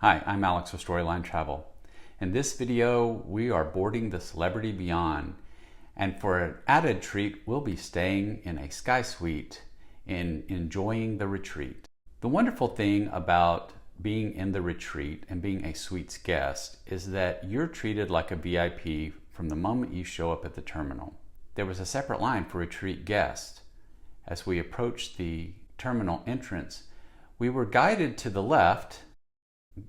Hi, I'm Alex with Storyline Travel. In this video, we are boarding the Celebrity Beyond, and for an added treat, we'll be staying in a sky suite and enjoying the retreat. The wonderful thing about being in the retreat and being a suites guest is that you're treated like a VIP from the moment you show up at the terminal. There was a separate line for retreat guests. As we approached the terminal entrance, we were guided to the left,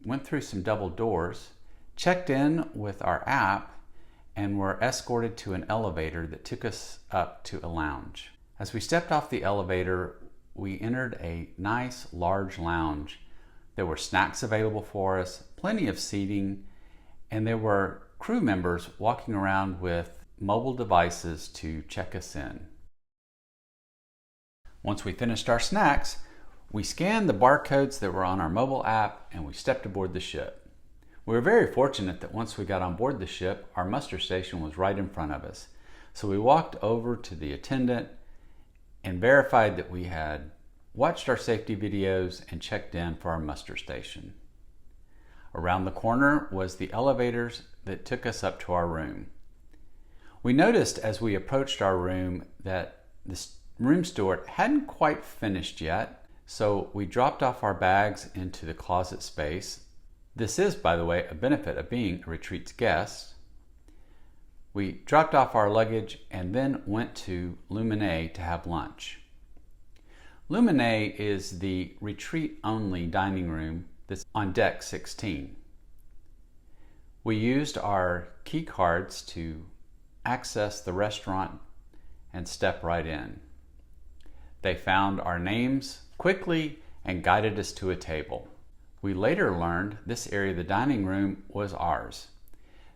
went through some double doors, checked in with our app, and were escorted to an elevator that took us up to a lounge. As we stepped off the elevator, we entered a nice large lounge. There were snacks available for us, plenty of seating, and there were crew members walking around with mobile devices to check us in. Once we finished our snacks, we scanned the barcodes that were on our mobile app and we stepped aboard the ship. We were very fortunate that once we got on board the ship, our muster station was right in front of us. So we walked over to the attendant and verified that we had watched our safety videos and checked in for our muster station. Around the corner was the elevators that took us up to our room. We noticed as we approached our room that the room steward hadn't quite finished yet. So we dropped off our bags into the closet space. This is, by the way, a benefit of being a retreat's guest. We dropped off our luggage and then went to Luminae to have lunch. Luminae is the retreat-only dining room that's on deck 16. We used our key cards to access the restaurant and step right in. They found our names quickly and guided us to a table. We later learned this area of the dining room was ours.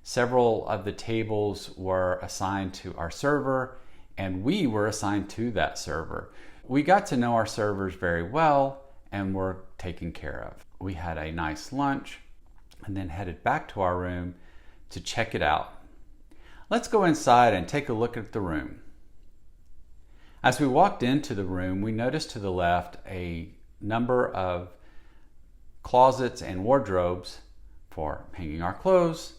Several of the tables were assigned to our server, and we were assigned to that server. We got to know our servers very well and were taken care of. We had a nice lunch and then headed back to our room to check it out. Let's go inside and take a look at the room. As we walked into the room, we noticed to the left a number of closets and wardrobes for hanging our clothes.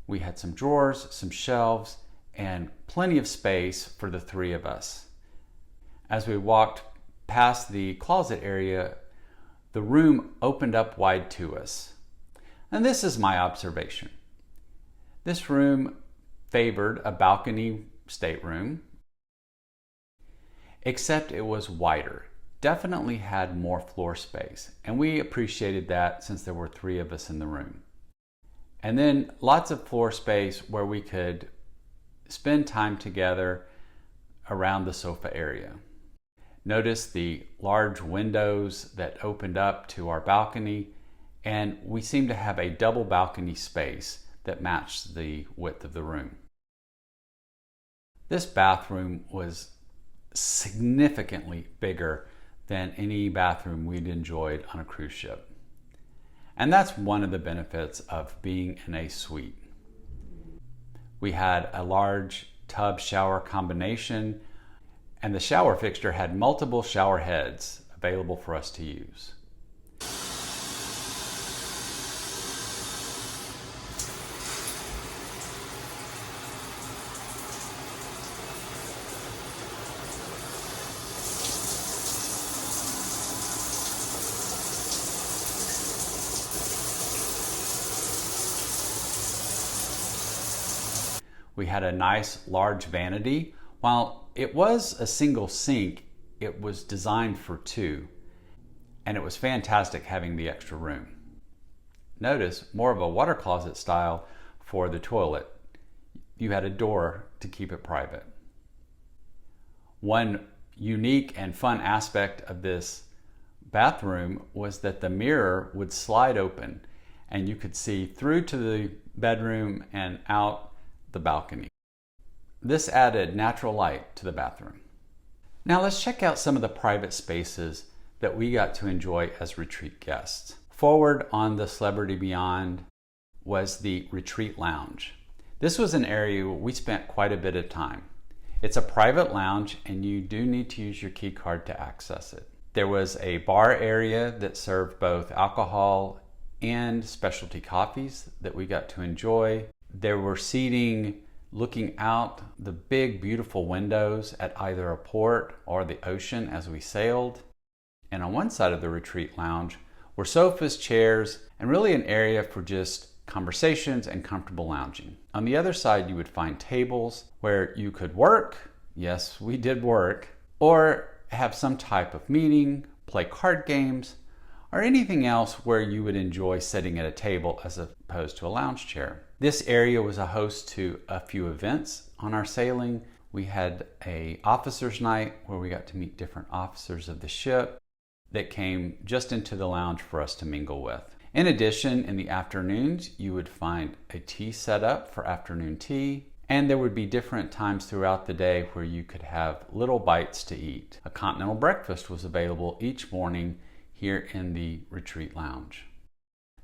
We had some drawers, some shelves, and plenty of space for the three of us. As we walked past the closet area, the room opened up wide to us. And this is my observation. This room favored a balcony stateroom, except it was wider. Definitely had more floor space, and we appreciated that since there were three of us in the room. And then lots of floor space where we could spend time together around the sofa area. Notice the large windows that opened up to our balcony, and we seemed to have a double balcony space that matched the width of the room. This bathroom was significantly bigger than any bathroom we'd enjoyed on a cruise ship. And that's one of the benefits of being in a suite. We had a large tub shower combination, and the shower fixture had multiple shower heads available for us to use. We had a nice large vanity. While it was a single sink, it was designed for two, and it was fantastic having the extra room. Notice more of a water closet style for the toilet. You had a door to keep it private. One unique and fun aspect of this bathroom was that the mirror would slide open and you could see through to the bedroom and out the balcony. This added natural light to the bathroom. Now let's check out some of the private spaces that we got to enjoy as retreat guests. Forward on the Celebrity Beyond was the retreat lounge. This was an area where we spent quite a bit of time. It's a private lounge and you do need to use your key card to access it. There was a bar area that served both alcohol and specialty coffees that we got to enjoy. There were seating looking out the big, beautiful windows at either a port or the ocean as we sailed. And on one side of the retreat lounge were sofas, chairs, and really an area for just conversations and comfortable lounging. On the other side, you would find tables where you could work, yes, we did work, or have some type of meeting, play card games, or anything else where you would enjoy sitting at a table as opposed to a lounge chair. This area was a host to a few events on our sailing. We had an officers' night where we got to meet different officers of the ship that came just into the lounge for us to mingle with. In addition, in the afternoons, you would find a tea set up for afternoon tea, and there would be different times throughout the day where you could have little bites to eat. A continental breakfast was available each morning here in the retreat lounge.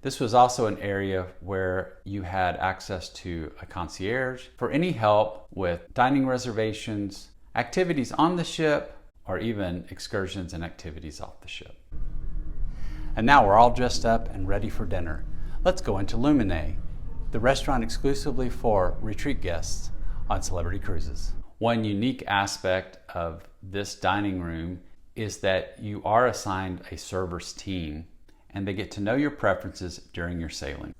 This was also an area where you had access to a concierge for any help with dining reservations, activities on the ship, or even excursions and activities off the ship. And now we're all dressed up and ready for dinner. Let's go into Luminae, the restaurant exclusively for retreat guests on Celebrity Cruises. One unique aspect of this dining room is that you are assigned a server's team and they get to know your preferences during your sailing.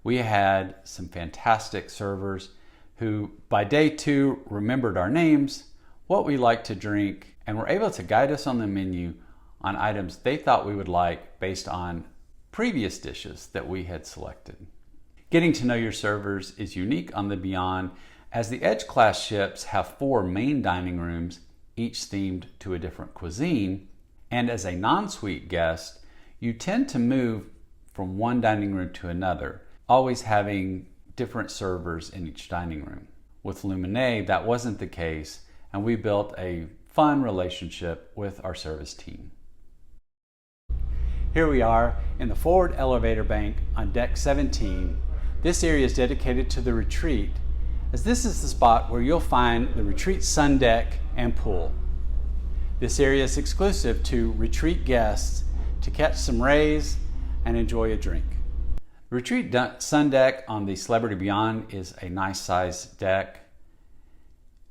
We had some fantastic servers who by day 2 remembered our names, what we liked to drink, and were able to guide us on the menu on items they thought we would like based on previous dishes that we had selected. Getting to know your servers is unique on the Beyond, as the Edge class ships have 4 main dining rooms, each themed to a different cuisine, and as a non-suite guest, you tend to move from one dining room to another, always having different servers in each dining room. With Luminae, that wasn't the case, and we built a fun relationship with our service team. Here we are in the forward elevator bank on deck 17. This area is dedicated to the retreat, as this is the spot where you'll find the retreat Sundeck and pool. This area is exclusive to retreat guests to catch some rays and enjoy a drink. Retreat Sundeck on the Celebrity Beyond is a nice sized deck,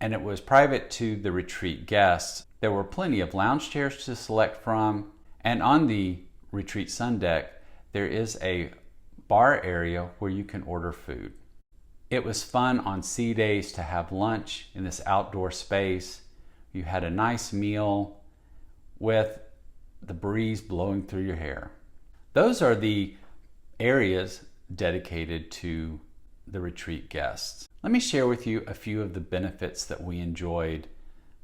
and it was private to the retreat guests. There were plenty of lounge chairs to select from, and on the retreat Sundeck there is a bar area where you can order food. It was fun on sea days to have lunch in this outdoor space. You had a nice meal with the breeze blowing through your hair. Those are the areas dedicated to the retreat guests. Let me share with you a few of the benefits that we enjoyed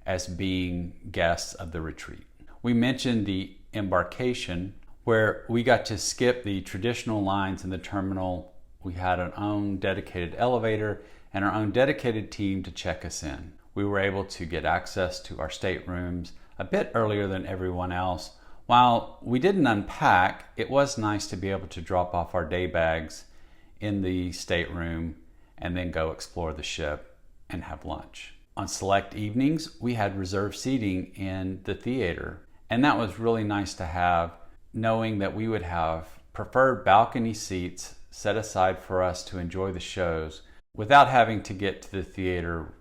as being guests of the retreat. We mentioned the embarkation, where we got to skip the traditional lines in the terminal. We had our own dedicated elevator and our own dedicated team to check us in. We were able to get access to our staterooms a bit earlier than everyone else. While we didn't unpack, it was nice to be able to drop off our day bags in the stateroom and then go explore the ship and have lunch. On select evenings, we had reserved seating in the theater, and that was really nice to have, knowing that we would have preferred balcony seats set aside for us to enjoy the shows without having to get to the theater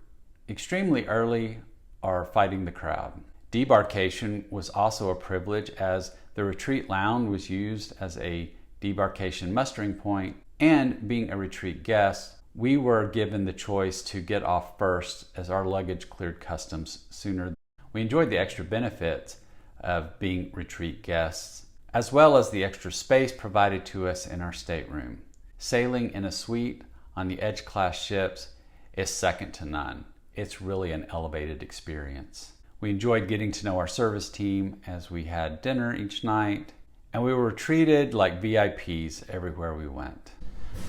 extremely early or fighting the crowd. Debarkation was also a privilege, as the retreat lounge was used as a debarkation mustering point, and being a retreat guest, we were given the choice to get off first as our luggage cleared customs sooner. We enjoyed the extra benefits of being retreat guests, as well as the extra space provided to us in our stateroom. Sailing in a suite on the Edge class ships is second to none. It's really an elevated experience. We enjoyed getting to know our service team as we had dinner each night, and we were treated like VIPs everywhere we went.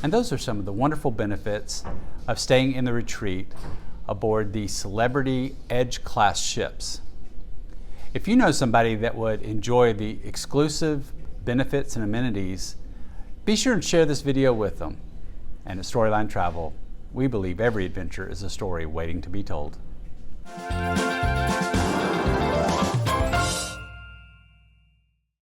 And those are some of the wonderful benefits of staying in the retreat aboard the Celebrity Edge class ships. If you know somebody that would enjoy the exclusive benefits and amenities, be sure and share this video with them. And at Storyline Travel, we believe every adventure is a story waiting to be told.